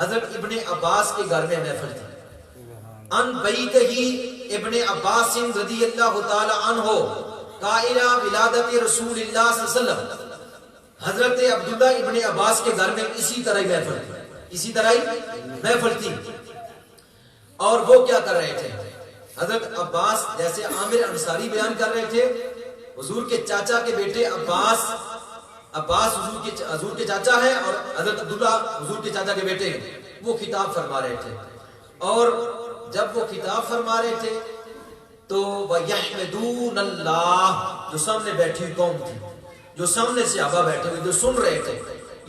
حضرت ابن عباس کے گھر میں محفل تھی. ان بیت ہی ابن عباس رضی اللہ تعالی عنہ قائلہ ولادت رسول اللہ صلی اللہ علیہ وسلم. حضرت عبداللہ ابن عباس کے گھر میں اسی طرح ہی محفل تھی, اسی طرح ہی محفل تھی. اور وہ کیا کر رہے تھے؟ حضرت عباس جیسے عامر انصاری بیان کر رہے تھے, حضور کے چاچا کے بیٹے عباس حضور کے چاچا ہے اور حضرت عبداللہ حضور کے چاچا کے بیٹے ہیں. وہ خطاب فرما رہے تھے, اور جب وہ خطاب فرما رہے تھے تو وَيَحْمِدُونَ اللَّهِ, جو سامنے بیٹھی ہوئی قوم تھی, جو سامنے صحابہ بیٹھے ہوئے جو سن رہے تھے,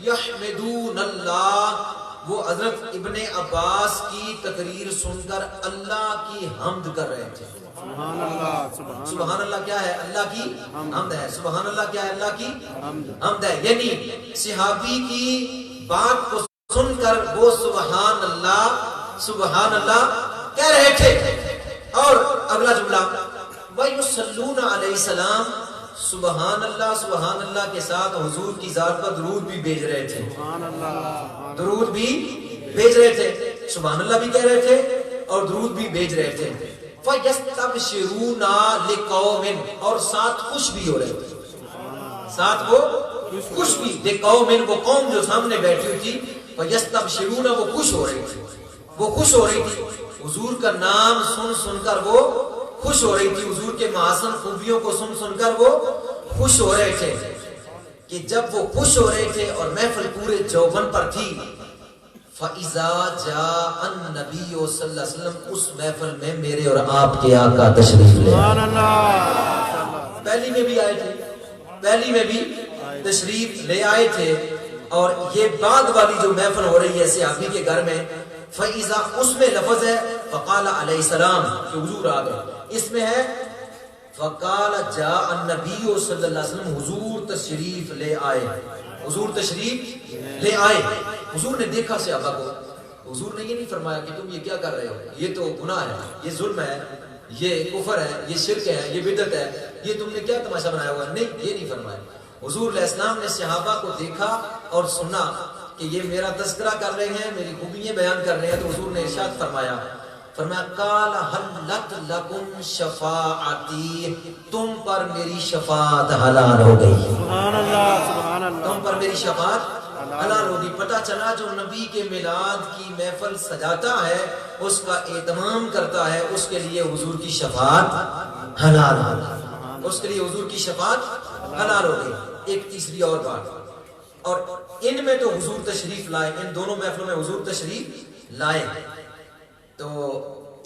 یحمدون اللہ, وہ حضرت ابن عباس کی تقریر سن کر اللہ کی حمد کر رہے تھے. سبحان اللہ, سبحان اللہ کیا ہے؟ اللہ کی حمد ہے. سبحان اللہ کیا ہے؟ اللہ کی حمد ہے. یعنی صحابی کی بات کو سن کر وہ سبحان اللہ کہہ رہے تھے. اور اگلا جملہ وَيُصَلُّونَ عَلَيْهِ السلام, سبحان اللہ کے ساتھ حضور کی ذات پر درود بھی بھیج رہے تھے. سبحان اللہ, درود بھی بھیج رہے تھے, سبحان اللہ بھی کہہ رہے تھے اور درود بھی بھیج رہے تھے. فَيَسْتَبْشِرُونَ لِقَوْمٍ, اور ساتھ خوش بھی ہو رہے تھے, ساتھ وہ خوش بھی لِقَوْمٍ, وہ قوم جو سامنے بیٹھی ہوئی تھی. فَيَسْتَبْشِرُونَ, وہ خوش ہو رہی تھی, وہ خوش ہو رہی تھی. حضور کا نام سن کر وہ خوش ہو رہی تھی, حضور کے محاسن خوبیوں کو سن کر وہ خوش ہو رہے تھے. کہ جب وہ خوش ہو رہے تھے اور محفل پورے چوبن پر تھی, فَإِذَا جَاءَ النَّبِيُّ صلی اللہ علیہ وسلم, اس محفل میں میرے اور آپ کے آقا تشریف لے. سبحان اللہ, پہلی میں بھی آئے تھے, پہلی میں بھی تشریف لے آئے تھے. اور یہ بعد والی جو محفل ہو رہی ہے صحابی کے گھر میں, فَإِذَا, اس میں لفظ ہے فَقَالَ عَلَيْهِ السلام, کہ حضور آ گئے. اس میں ہے فَقَالَ جَاءَ النَّبِيُّ صلی اللہ علیہ وسلم, حضور تشریف لے آئے, حضور تشریف لے آئے. حضور نے دیکھا صحابہ کو, حضور نے یہ نہیں فرمایا کہ تم یہ کیا کر رہے ہو, یہ تو گناہ ہے, یہ ظلم ہے, یہ کفر ہے, یہ شرک ہے, یہ بدعت ہے, یہ تم نے کیا تماشا بنایا ہوا ہے. نہیں, یہ نہیں فرمایا. حضور علیہ السلام نے صحابہ کو دیکھا اور سنا کہ یہ میرا تذکرہ کر رہے ہیں, میری خوبیاں بیان کر رہے ہیں. تو حضور نے ارشاد فرمایا قال حلت لکم شفاعتی, تم پر میری شفاعت حلال ہو گئی. سبحان اللہ, سبحان اللہ, تم پر میری شفاعت حلال ہوگی. پتہ چلا جو نبی کے میلاد کی محفل سجاتا ہے, اس کا اہتمام کرتا ہے, اس کے لیے حضور کی شفاعت حلال ہوگی, اس کے لیے حضور کی شفاعت حلال ہوگی. ایک تیسری اور بات, اور ان میں تو حضور تشریف لائے, ان دونوں محفلوں میں حضور تشریف لائے. تو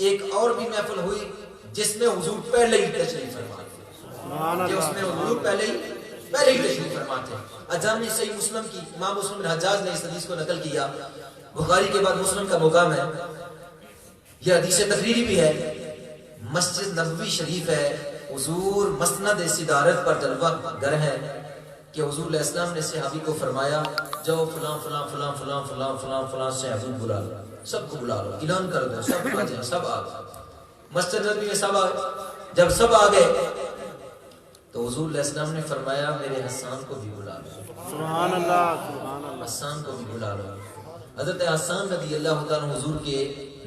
ایک اور بھی محفل ہوئی جس میں حضور پہلے ہی تشریف فرما تھے, کہ اس میں حضور پہلے ہی تشریف فرما تھے. اجامع صحیح مسلم کی, امام مسلم بن حجاج نے اس حدیث کو نقل کیا. بخاری کے بعد مسلم کا مقام ہے, یہ حدیث تقریری بھی ہے. مسجد نبوی شریف ہے, حضور مسند صدارت پر جلوہ گر ہے کہ حضور علیہ السلام نے صحابی کو فرمایا جاؤ فلاں فلاں فلاں فلاں فلاں فلاں فلاں صحابی بلا لو, سب کو بلا لو, اعلان کر دو, سب آ جائیں. سب آ گئے مسجد نبوی میں, سب آ گئے. جب سب آ گئے تو حضور علیہ السلام نے فرمایا میرے حسان کو بھی بلا لو. سبحان اللہ, سبحان اللہ, حسان کو بھی بلا لو. حضرت حسان رضی اللہ تعالیٰ حضور کے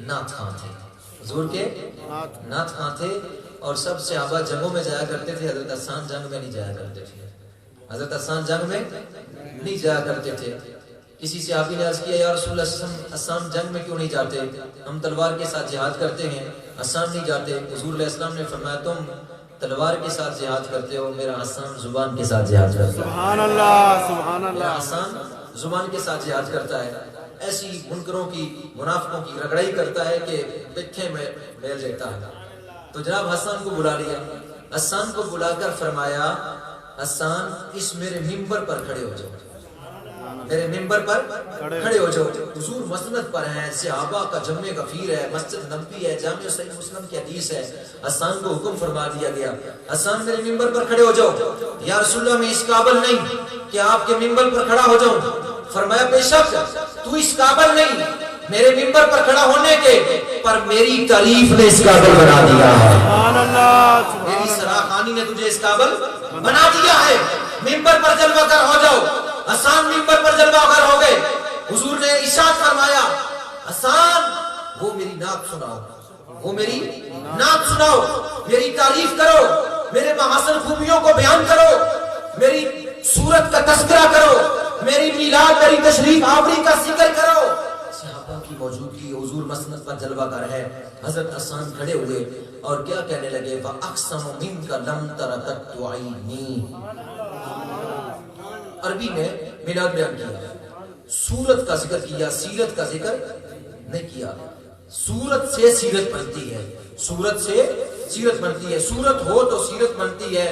نعت خواں تھے, حضور کے نعت خواں تھے. اور سب صحابہ جنگوں میں جایا کرتے تھے, حضرت حسان جنگ میں نہیں جایا کرتے تھے, حضرت حسان جنگ میں نہیں جایا کرتے تھے. کسی صحابی نے عرض کیا یا رسول اللہ حسان جنگ میں کیوں نہیں جاتے, ہم تلوار کے ساتھ جہاد کرتے ہیں, حسان نہیں جاتے. حضور علیہ السلام نے فرمایا تم تلوار کے ساتھ جہاد کرتے ہو, میرا حسان زبان کے ساتھ جہاد کرتا ہے. سبحان اللہ, سبحان میرا اللہ, حسان زبان کے ساتھ جہاد کرتا ہے. ایسی منکروں کی, منافقوں کی رگڑائی کرتا ہے کہ پٹھے میں میل دیتا ہے. تو جناب حسان کو بلا لیا. حسان کو بلا کر فرمایا حسان اس میرے ممبر پر کھڑے ہو جاؤ, میرے ممبر پر کھڑے ہو جاؤ. حضور مسند پر ہیں, صحابہ کا جمع غفیر ہے, مسجد نبوی ہے, جامع صحیح مسلم کی حدیث ہے. حسان کو حکم فرما دیا گیا حسان میرے ممبر پر کھڑے ہو جاؤ. یا رسول اللہ میں اس قابل نہیں کہ آپ کے ممبر پر کھڑا ہو جاؤں. فرمایا بے شک تو اس قابل نہیں میرے ممبر پر کھڑا ہونے کے, پر میری تعریف نے اس قابل بنا دیا ہے. سبحان اللہ, میری سراخانی نے تجھے اس قابل بنا دیا ہے. ممبر پر جلوہ گر ہو جاؤ. حسان ممبر پر جلوہ گر ہو گئے. حضور نے ارشاد فرمایا حسان وہ میری نعت سناؤ، وہ میری نعت سناؤ، میری تعریف کرو، میرے محاسن خوبیوں کو بیان کرو، میری صورت کا تذکرہ کرو، میری میلاد، میری تشریف آوری کا ذکر کرو۔ صحابہ کی موجودگی، حضور مسند پر جلوہ گر ہے۔ حضرت حسان کھڑے ہوئے اور کیا کہنے لگے؟ فَأَقْسَمُ مِنْكَ لَمْ تَرَكَتْ عَيْنِي۔ عربی میں میلاد بیان کیا، صورت کا ذکر کیا، سیرت کا ذکر نہیں کیا۔ صورت سے سیرت بنتی ہے، صورت سے سیرت بنتی ہے، صورت ہو تو سیرت بنتی ہے،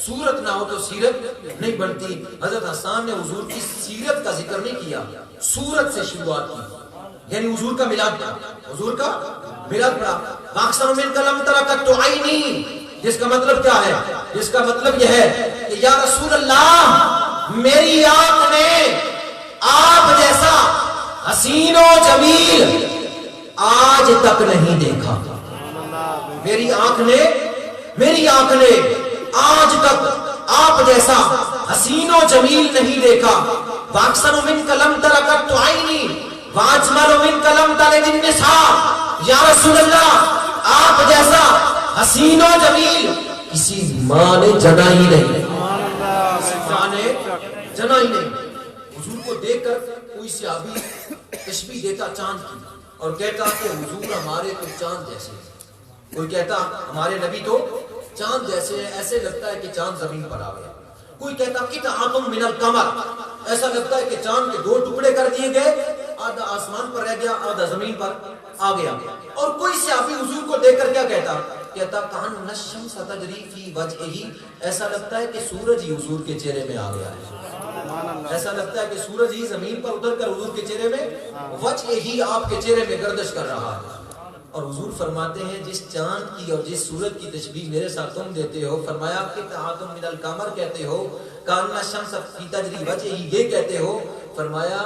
صورت نہ ہو تو سیرت نہیں بنتی۔ حضرت حسان نے حضور کی سیرت کا ذکر نہیں کیا، صورت سے شروعات کی، یعنی حضور کا میلاد پڑھا، حضور کا میلاد پڑھا۔ اقسم من کلم ترکت عینی، جس کا مطلب کیا ہے؟ جس کا مطلب یہ ہے کہ یا رسول اللہ، میری آنکھ نے آپ جیسا حسین و جمیل آج تک نہیں دیکھا۔ میری آنکھ نے آج تک آپ جیسا حسین و جمیل نہیں دیکھا۔ واکثر من کلم ترکت عینی واجمل من کلم تلد النساء، یا رسول اللہ آپ جیسا حسین و جمیل کسی ماں نے جنا ہی نہیں، ماں نے جنا ہی نہیں۔ حضور کو دیکھ کر کوئی صحابی تشبیہ دیتا چاند کی اور کہتا کہ حضور ہمارے تو چاند جیسے، کوئی کہتا ہمارے نبی تو چاند جیسے ہیں، ایسے لگتا ہے کہ چاند زمین پر آ گیا۔ کوئی کہتا قطعۃ من القمر، ایسا لگتا ہے کہ چاند کے دو ٹکڑے کر دیے گئے، آدھا آسمان پر رہ گیا، آدھا زمین پر آ گیا۔ اور کوئی صحابی حضور کو دیکھ کر کیا کہتا؟ کہتا کأن الشمس تجری فی وجہہ، ایسا لگتا ہے کہ سورج ہی حضور کے چہرے میں آ گیا ہے، ایسا لگتا ہے کہ سورج ہی زمین پر اتر کر حضور کے چہرے میں، وجہ ہی آپ کے چہرے میں گردش کر رہا ہے۔ اور حضور فرماتے ہیں جس چاند کی اور جس سورج کی تشبیہ میرے ساتھ تم دیتے ہو، فرمایا کہ قطعۃ من القمر کہتے ہو، کأن الشمس تجری وجہہ یہ کہتے ہو، فرمایا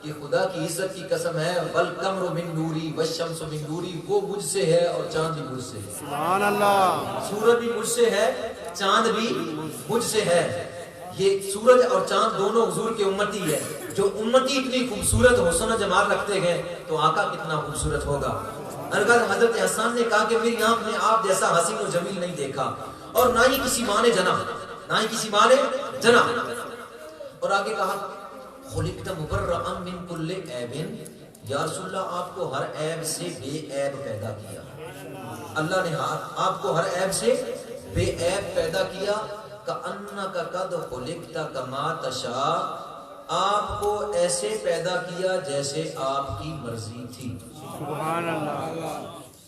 کہ خدا کی عزت کی قسم ہے، والقمر من نوری والشمس من نوری، وہ مجھ سے ہے اور چاند بھی مجھ سے ہے۔ سبحان اللہ، سورج بھی مجھ سے ہے، چاند بھی مجھ سے ہے۔ یہ سورج اور چاند دونوں حضور کے امتی ہے۔ جو امتی اتنی خوبصورت حسن و جمال رکھتے گئے تو آقا کتنا خوبصورت ہوگا۔ اگر حضرت حسان نے کہا کہ میری آنکھ نے آپ جیسا حسین و جمیل نہیں دیکھا، اور نہ ہی کسی ماں نے جنا، نہ ہی کسی ماں نے جنا۔ اور آگے کہا خلقت مبرئا من کل عیب، یا رسول اللہ آپ کو ہر عیب سے بے عیب پیدا کیا، اللہ نے آپ کو ہر عیب سے بے عیب پیدا کیا۔ کأنک قد خلقت کما تشاء، آپ کو ایسے پیدا کیا جیسے آپ کی مرضی تھی۔ سبحان اللہ۔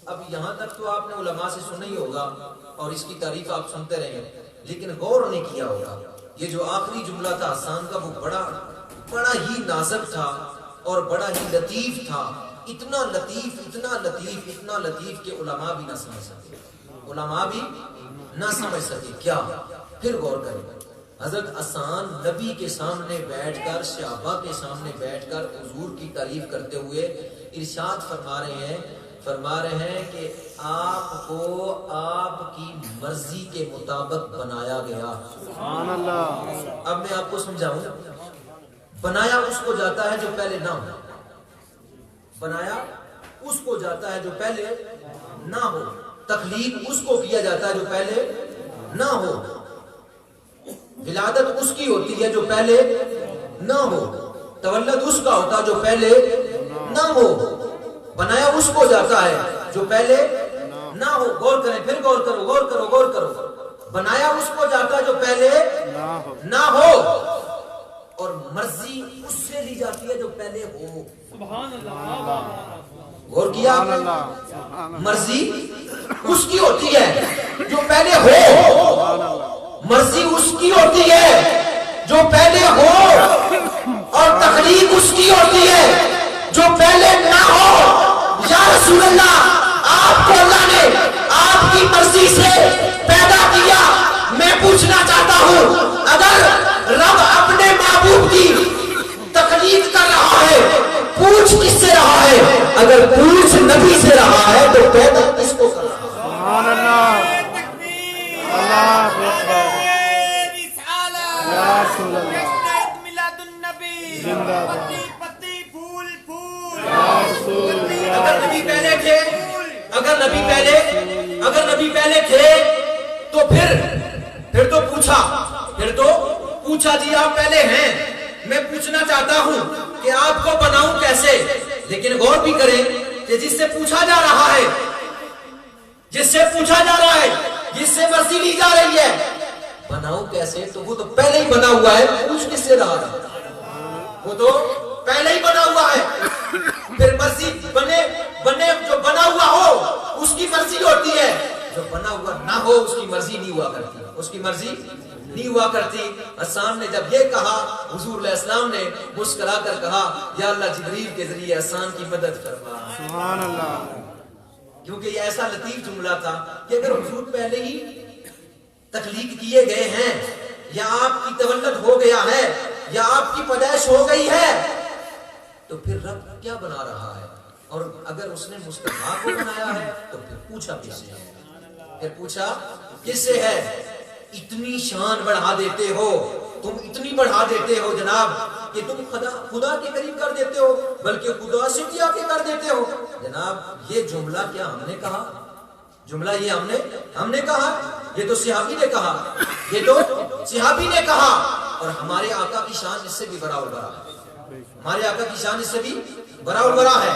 اب یہاں تک تو آپ نے علماء سے سنا ہی ہوگا اور اس کی تعریف آپ سنتے رہیں گے، لیکن غور نہیں کیا ہوگا یہ جو آخری جملہ تھا حسان کا، وہ بڑا ہی نازک تھا اور بڑا ہی لطیف تھا۔ اتنا لطیف، اتنا لطیف، اتنا لطیف کہ علماء بھی نہ سمجھ سکے، علماء بھی نہ سمجھ سکے۔ کیا؟ پھر غور کریں، حضرت حسان نبی کے سامنے بیٹھ کر، صحابہ کے سامنے بیٹھ کر حضور کی تعریف کرتے ہوئے ارشاد فرما رہے ہیں کہ آپ کو آپ کی مرضی کے مطابق بنایا گیا۔ سبحان اللہ۔ اب میں آپ کو سمجھاؤں، بنایا اس کو جاتا ہے جو پہلے نہ ہو، بنایا اس کو جاتا ہے جو پہلے نہ ہو، تخلیق اس کو کیا جاتا ہے جو پہلے نہ ہو، ولادت اس کی ہوتی ہے جو پہلے نہ ہو، تولد اس کا ہوتا جو پہلے نہ ہو، بنایا اس کو جاتا ہے جو پہلے نہ ہو۔ غور کریں، پھر غور کرو، غور کرو۔ بنایا اس کو جاتا جو پہلے نہ ہو، اور مرضی اس سے لی جاتی ہے جو پہلے ہو۔ سبحان اللہ۔ غور کیا؟ مرضی اس کی ہوتی ہے جو پہلے ہو، مرضی اس کی ہوتی ہے جو پہلے ہو، اور تخلیق اس کی ہوتی ہے جو پہلے نہ ہو۔ یا رسول اللہ آپ کو اللہ نے آپ کی مرضی سے پیدا کیا۔ میں پوچھنا چاہتا ہوں، اگر رب اپنے محبوب کی تخلیق کر رہا ہے، پوچھ کس سے رہا ہے؟ اگر پوچھ نبی سے رہا ہے تو پیدا کس کو کر رہا ہے؟ سبحان اللہ، اللہ اکبر، یا رسول اللہ، میلاد النبی، زندہ باد، پتی پھول پھول، یا رسول اگر نبی پہلے تھے تو پھر تو پوچھا جی آپ پہلے ہیں، میں پوچھنا چاہتا ہوں کہ آپ کو بناؤں کیسے؟ لیکن غور بھی کریں کہ جس سے پوچھا جا رہا ہے، جس سے مرضی لی جا رہی ہے، بناؤں کیسے، تو وہ تو پہلے ہی بنا ہوا ہے، پوچھ کس سے رہا ہے؟ وہ تو پہلے ہی بنا ہوا ہے، پھر مرضی بنے جو بنا ہوا ہو اس کی مرضی ہوتی ہے، جو بنا ہوا نہ ہو اس کی مرضی نہیں ہوا کرتی، حسان نے جب یہ کہا، حضور علیہ السلام نے مسکرا کر کہا یا اللہ جبریل کے ذریعے حسان کی مدد فرما۔ سبحان اللہ۔ کیونکہ یہ ایسا لطیف جملہ تھا کہ اگر حضور پہلے ہی تخلیق کیے گئے ہیں، یا آپ کی تولد ہو گیا ہے، یا آپ کی پیدائش ہو گئی ہے، تو پھر رب کیا بنا رہا ہے؟ اور اگر اس نے مصطفیٰ کو بنایا ہے تو پھر پوچھا کس سے ہے؟ اتنی شان بڑھا دیتے ہو، تم اتنی بڑھا دیتے ہو جناب کہ تم خدا کے قریب کر دیتے ہو، بلکہ خدا سے کیا کے کر دیتے ہو۔ جناب یہ جملہ کیا ہم نے کہا؟ جملہ یہ ہم نے کہا، یہ تو صحابی نے کہا، اور ہمارے آقا کی شان اس سے بھی بڑا ہے، ہمارے آقا کی شان اس سے بھی بڑا ہے۔